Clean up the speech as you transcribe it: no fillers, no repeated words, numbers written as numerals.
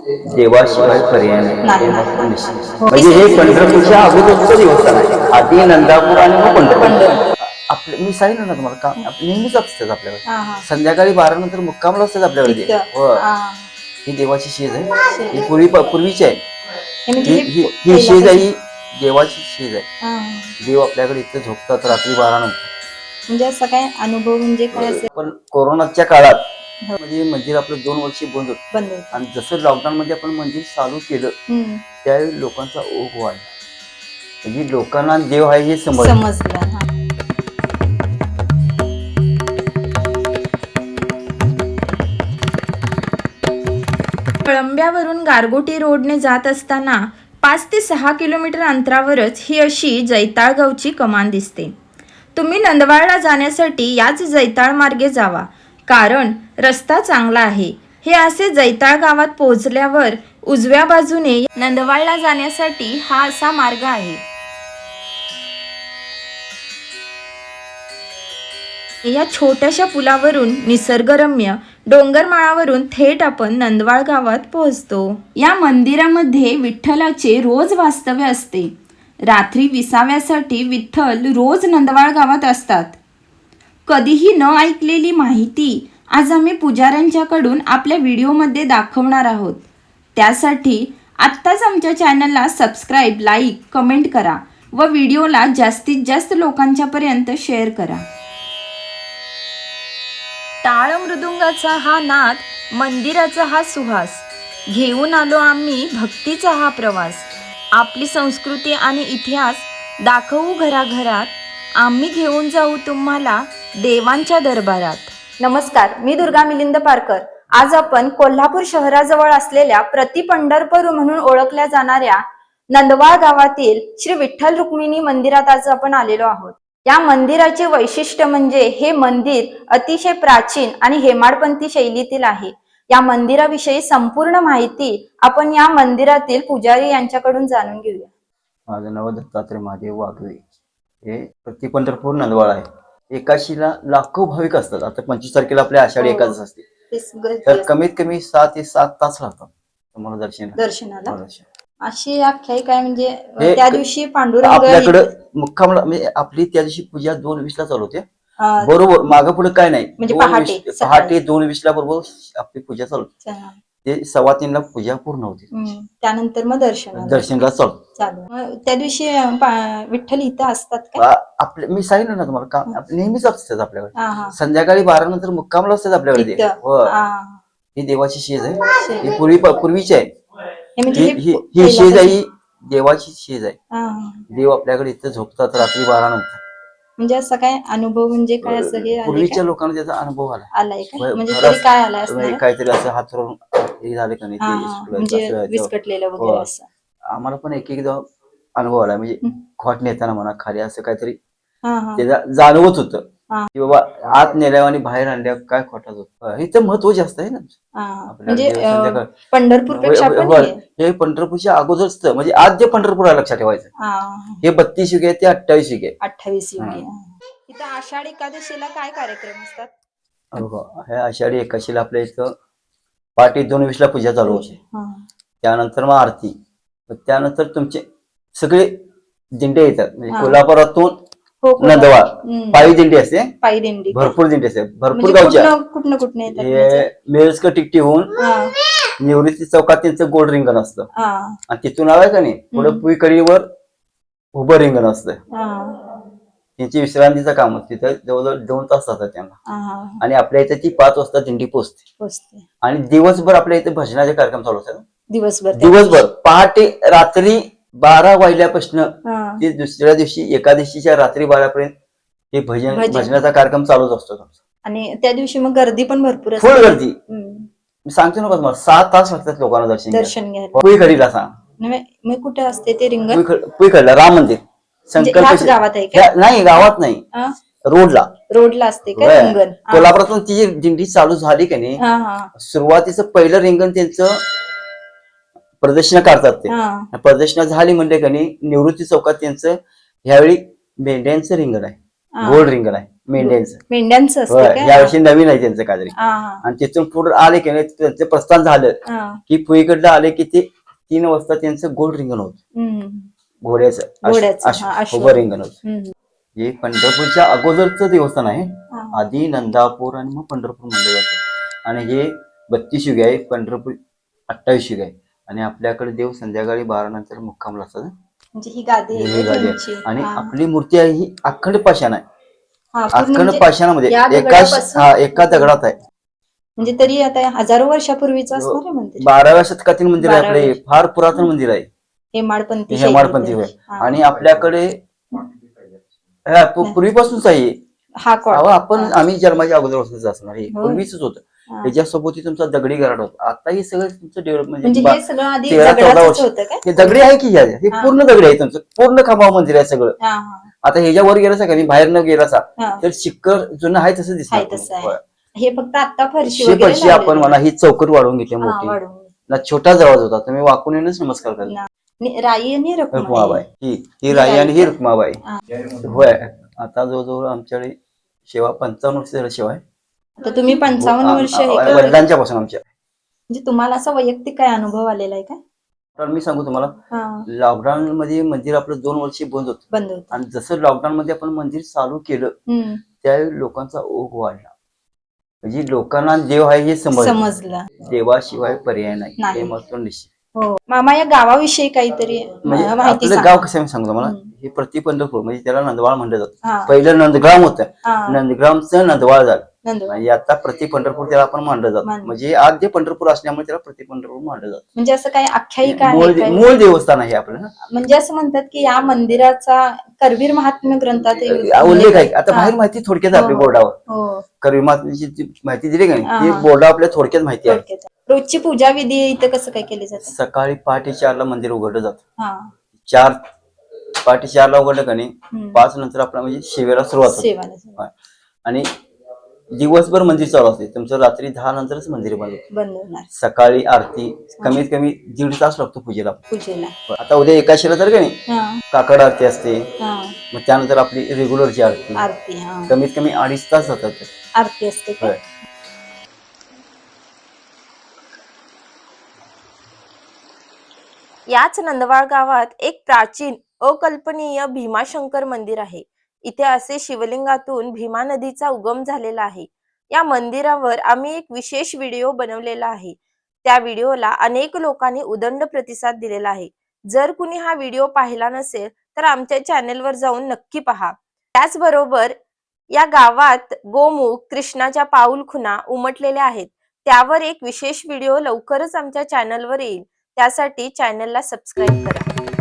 देवाशिवाय पर्याय नाही. नाही. म्हणजे हे पंढरपूरच्या अगोदरचं देवस्थान आहे. आधी नंदापूर आणि मग पंढरपूर. आपले मी सांगितलं ना तुम्हाला का नेहमीच असतात आपल्याकडे. संध्याकाळी 12 नंतर मुक्कामला असतात आपल्याकडे. ही देवाची शेज आहे. ही पूर्वीची आहे. ही शेज आहे, देवाची शेज आहे. देव आपल्याकडे इथे झोपतात रात्री 12 नंतर. म्हणजे असा काय अनुभव म्हणजे काय असेल? पण कोरोनाच्या काळात म्हणजे मंदिर आपलं 2 वर्ष बंद होतं. आणि जसं लॉकडाऊन मध्ये आपण मंदिर चालू केलं त्यावेळी लोकांचा ओघ वाढला. म्हणजे लोकांना देव आहे हे समजलं. कळंब्यावरून गारगोटी रोडने जात असताना 5 ते 6 किलोमीटर अंतरावरच ही अशी जैताळ गावची कमान दिसते. तुम्ही नंदवाळला जाण्यासाठी याच जैताळ मार्गे जावा, कारण रस्ता चांगला आहे. हे असे जैताळ गावात पोहोचल्यावर उजव्या बाजूने नंदवाळला जाण्यासाठी हा असा मार्ग आहे. या छोट्याशा पुलावरून निसर्गरम्य डोंगरमाळावरून थेट आपण नंदवाळ गावात पोहोचतो. या मंदिरामध्ये विठ्ठलाचे रोज वास्तव्य असते. रात्री विसाव्यासाठी विठ्ठल रोज नंदवाळ गावात असतात. कधीही न ऐकलेली माहिती आज आम्ही पुजाऱ्यांच्याकडून आपल्या व्हिडिओमध्ये दाखवणार आहोत. त्यासाठी आत्ताच आमच्या चॅनलला सबस्क्राईब, लाईक, कमेंट करा व व्हिडिओला जास्तीत जास्त लोकांच्यापर्यंत शेअर करा. टाळ मृदुंगाचा हा नाद, मंदिराचा हा सुहास, घेऊन आलो आम्ही भक्तीचा हा प्रवास. आपली संस्कृती आणि इतिहास दाखवू घराघरात, आम्ही घेऊन जाऊ तुम्हाला देवांच्या दरबारात. नमस्कार, मी दुर्गा मिलिंद पारकर. आज आपण कोल्हापूर शहराजवळ असलेल्या प्रति पंढरपूर म्हणून ओळखल्या जाणाऱ्या नंदवाळ गावातील श्री विठ्ठल रुक्मिणी मंदिरात आज आपण आलेलो आहोत. या मंदिराचे वैशिष्ट्य म्हणजे हे मंदिर अतिशय प्राचीन आणि हेमाडपंथी शैलीतील आहे. या मंदिराविषयी संपूर्ण माहिती आपण या मंदिरातील पुजारी यांच्याकडून जाणून घेऊया. माझं नाव दत्तात्रय महादेव वाघवे. हे प्रति पंढरपूर नंदवाळ आहे. एकाशीला लाखो भाविक असतात. आता 25 तारखेला आपल्या आषाढी एकादश असते, तर कमीत कमी 6 ते 7 तास लागतात तुम्हाला दर्शनाला. अशी आख्यायिका आहे म्हणजे त्या दिवशी पांडुरंग आपल्याकडे मुक्कामला म्हणजे आपली त्या दिवशी पूजा 2:20 ला चालू होते. बरोबर मागे पुढे काय नाही, म्हणजे पहाटे 2:20 ला बरोबर आपली पूजा चालू होते. ते 2:15 ला पूजा पूर्ण होती. त्यानंतर मग दर्शनला चालू. त्या दिवशी विठ्ठल इथं असतात का? आपले मी सांगितलं ना तुम्हाला का नेहमीच असतात आपल्याकडे. संध्याकाळी 12 नंतर मुक्कामला असतात आपल्याकडे. ही देवाची शेज आहे. ही पूर्वीची आहे. ही शेज आहे, देवाची शेज आहे. देव आपल्याकडे इथे झोपतात रात्री 12 नंतर. म्हणजे असं काय अनुभव म्हणजे काय असं हे पूर्वीच्या लोकांना त्याचा अनुभव आलाय का? म्हणजे काय आलाय काहीतरी असं हात धरून हे झाले का नाही, म्हणजे विस्कटलेलं वगैरे असं. आम्हाला पण एक एकदा अनुभव आला. म्हणजे खोट नेताना म्हणा खाली असं काहीतरी त्याचा जाणवत होतं की बाबा आत नेल्यावर आणि बाहेर आणल्यावर काय खोटाच होत. इथं महत्व जास्त आहे ना. म्हणजे पंढरपूरपेक्षा हे पंढरपूरच्या अगोदरच म्हणजे आज जे पंढरपूर आहे लक्षात ठेवायचं. हे 32 युगे ते 28 युगे. 28 युगे. इथं आषाढी एकादशीला काय कार्यक्रम असतात? हे आषाढी एकादशीला आपल्या इथं पहाटे 2:20 ला पूजा चालू होते. त्यानंतर मग आरती. त्यानंतर तुमचे सगळे दिंडे येतात. म्हणजे कोल्हापुरातून नंदवाळ पायी दिंडी असते. पायी दिंडी भरपूर दिंडी असते. भरपूर गावच्या कुठनं मेळस्क टिकटी होऊन निवृत्ती चौकात त्यांचं गोल रिंगण असतं. आणि तिथून आलाय का नाही पुढे पुईकडीवर उभं रिंगण असतं. त्यांची विश्रांतीचं काम असते. तिथं जवळजवळ 2 तास जातात त्यांना. आणि आपल्या इथे ती 5 वाजता दिंडी पोहोचते. आणि दिवसभर आपल्या इथे भजनाचे कार्यक्रम चालू असतात. दिवसभर पहाटे रात्री 12 वाजल्यापासून ते दुसऱ्या दिवशी एकादशीच्या रात्री 12 पर्यंत हे भजनाचा कार्यक्रम चालूच असतो. आणि त्या दिवशी मग गर्दी पण भरपूर फुल गर्दी. मी सांगतो ना तुम्हाला 7 तास लागतात लोकांना दर्शन घ्यायला. पुईकडीला सांग कुठे असते ते रिंगण? पुईकडला राम मंदिर संकल्प गावात आहे नाही, गावात नाही, रोडला असते का रिंगण? कोल्हापुरातून ती दिंडी चालू झाली की नाही, सुरुवातीचं पहिलं रिंगण त्यांचं प्रदर्शन काढतात. ते प्रदर्शन झाली म्हणजे का नाही निवृत्ती चौकात त्यांचं ह्यावेळी मेंढ्यांचं रिंगण आहे. गोल्ड रिंगण आहे. मेंढ्यांचं. मेंढ्यांचं असतं होय, काय? यावर्षी नवीन आहे त्यांचं काहीतरी. हा, हा, आणि तिथून पुढे आले की नाही त्यांचं प्रस्थान झालं हा. की पुईकडलं आले की ते 3 वाजता त्यांचं गोल रिंगण होत. हम्म. घोड्याचं घोड्याचं, हा, अश्व. उभं रिंगण होत. हम्म. हे पंढरपूरच्या अगोदरचं देवस्थान आहे. हा. आधी नंदापूर आणि मग पंढरपूर म्हणलं जातं. आणि हे 32 युगे आहे, पंढरपूर 28 युगे आहे. आणि आपल्याकडे देव संध्याकाळी 12 नंतर मुक्कामला असतात. म्हणजे ही गादी आहे ही का गादी त्यांची? आहे. आणि हा. आपली मूर्ती आहे ही अखंड पाषाण आहे. हा, पूर्ण अखंड म्हणजे पाषाणामध्ये या एका दगडापासून- एका दगडात आहे. म्हणजे तरी आता हजारो वर्षापूर्वीचं असणार आहे मंदिर. 12व्या शतकातील मंदिर आहे आपले. 12व्या. फार पुरातन मंदिर आहे. हेमाडपंथी हेमाडपंथी शैलीत होय. आहे. हा. आणि आपल्याकडे पूर्वीपासूनच आहे. हा कोण? अहो, आम्ही जन्माच्या अगोदर असणार हे होय. पूर्वीच होतं. हा. त्याच्यासोबत तुमचा दगडी घराट होता. आता हे सगळं तुमचं डेव्हलप म्हणजे हे सगळं आधी 13-14 दगडाचंच वर्ष होतं काय? हे दगडी आहे की हे हा. पूर्ण दगडी आहे तुमचं. पूर्ण खांबाव मंदिर आहे सगळं. हा, हा, आता ह्याच्यावर गेलासा का बाहेर न गेलासा हा. तर शिक्कर जुनं आहे तसं हाय दिसणार. तसं आहे. होय. हे फक्त आता फरशी ही वगैरे फरशी आपण लावलेली म्हणा आहे. ही चौकट वाढवून घेतली हा, मोठी वाढवून. ना छोटा जवळ होता तुम्ही वाकून येणंच नमस्कार करा. राई आणि रुक्माबाई रखुमाई. ही राई आणि ही राई. रुक्माबाई. हा. होय. आता जवळजवळ आमच्याकडे सेवा 55 वर्ष झाली सेवा आहे. तर तुम्ही 55 वर्ष हे करताय? वडिलांच्या पासून आमच्या. म्हणजे तुम्हाला असा वैयक्तिक काय अनुभव आलेला आहे का? तर मी सांगू तुम्हाला हा. लॉकडाऊन मध्ये मंदिर आपलं 2 वर्ष बंद होतं. बंद होत. आणि जसं लॉकडाऊन मध्ये आपण मंदिर चालू केलं त्यावेळी लोकांचा ओघ वाढला. म्हणजे लोकांना देव आहे हे समजलं. देवाशिवाय पर्याय नाही नाही. हे मात्र निश्चित. हो. मामा या गावाविषयी काहीतरी म्हणजे माहिती आपलं सांगा. गाव कसं आहे मी सांगतो मला. हे प्रति पंढरपूर म्हणजे त्याला नंदवाळ म्हणलं हा. जातं. पहिलं नंदग्राम होतं. हा. नंदग्रामचं नंदवाळ झालं. नंदवाळ. म्हणजे आता प्रति पंढरपूर त्याला आपण मानलं जातं. मानलं. म्हणजे आद्य पंढरपूर असल्यामुळे त्याला प्रति पंढरपूर मानलं जातं. म्हणजे असं काही आख्यायिका आहे काय? मूळ देवस्थान आहे आपलं. म्हणजे असं म्हणतात की या मंदिराचा करवीर महात्म्य ग्रंथात उल्लेख आहे. आता बाहेर माहिती थोडक्यात हो, आपल्या हो. बोर्डावर हो. करवी मातेची जी माहिती दिली का हा, नाही ती हा. बोर्डावर आपल्या थोडक्यात माहिती आहे. थोडक्यात. रोजची पूजा विधी इथं कसं काय केली जाते? सकाळी पहाटे 4ला मंदिर उघडलं जातं. हा. 4 पहाटे 4ला उघडलं का नाही 5 नंतर आपला म्हणजे शिवेला सुरुवात होते. सेवाला आणि दिवसभर मंदिर चालू असते. तुमचं रात्री 10 नंतरच मंदिर बंद होते. बंद होणार सकाळी आरती कमीत कमी 1.5 तास लागतो पूजेला. पूजेला. आता उद्या एकादशीला तर का नाही हा. काकड आरती असते. हा. मग त्यानंतर आपली रेग्युलरची आरती आरती. हा. कमीत कमी 2.5 तास जातात. आरती असते काय? होय. याच नंदवाळ गावात एक प्राचीन अकल्पनीय भीमाशंकर मंदिर आहे. इथे असे शिवलिंगातून भीमा नदीचा उगम झालेला आहे. या मंदिरावर आम्ही एक विशेष व्हिडिओ बनवलेला आहे. त्या व्हिडिओला अनेक लोकांनी उदंड प्रतिसाद दिलेला आहे. जर कुणी हा व्हिडिओ पाहिला नसेल तर आमच्या चॅनेलवर जाऊन नक्की पहा. त्याचबरोबर या गावात गोमुख कृष्णाच्या पाऊलखुणा उमटलेल्या आहेत. त्यावर एक विशेष व्हिडिओ लवकरच आमच्या चॅनलवर येईल. त्यासाठी चॅनलला सबस्क्राईब करा.